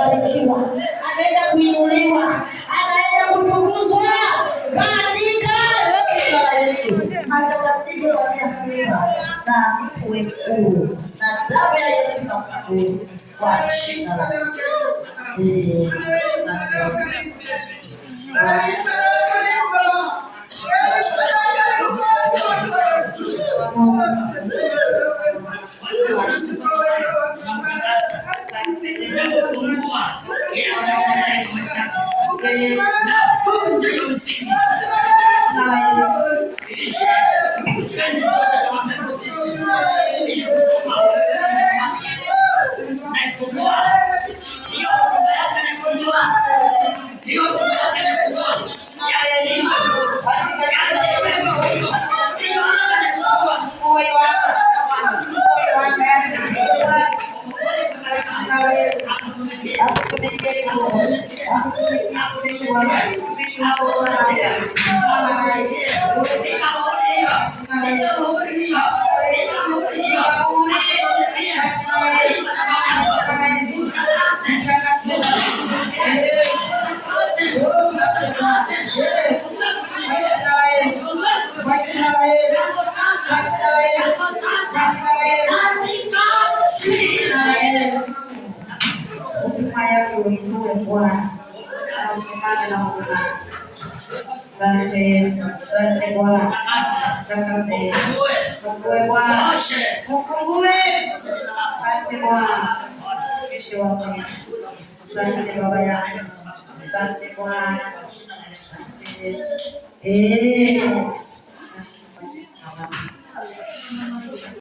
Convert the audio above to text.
kubarikiwa, anaenda kuinuliwa, anaenda kutukuzwa katika jina la Yesu. Matakatifu wasiasifiwa na uwe huru na damu ya Yesu inakuhuru kwa jina la Yesu. Asante Yesu, asante Bwana. Mungu Bwana, ufungue. Asante Bwana, mtumishi wako Yesu. Asante Baba yangu, asante Bwana, asante Yesu.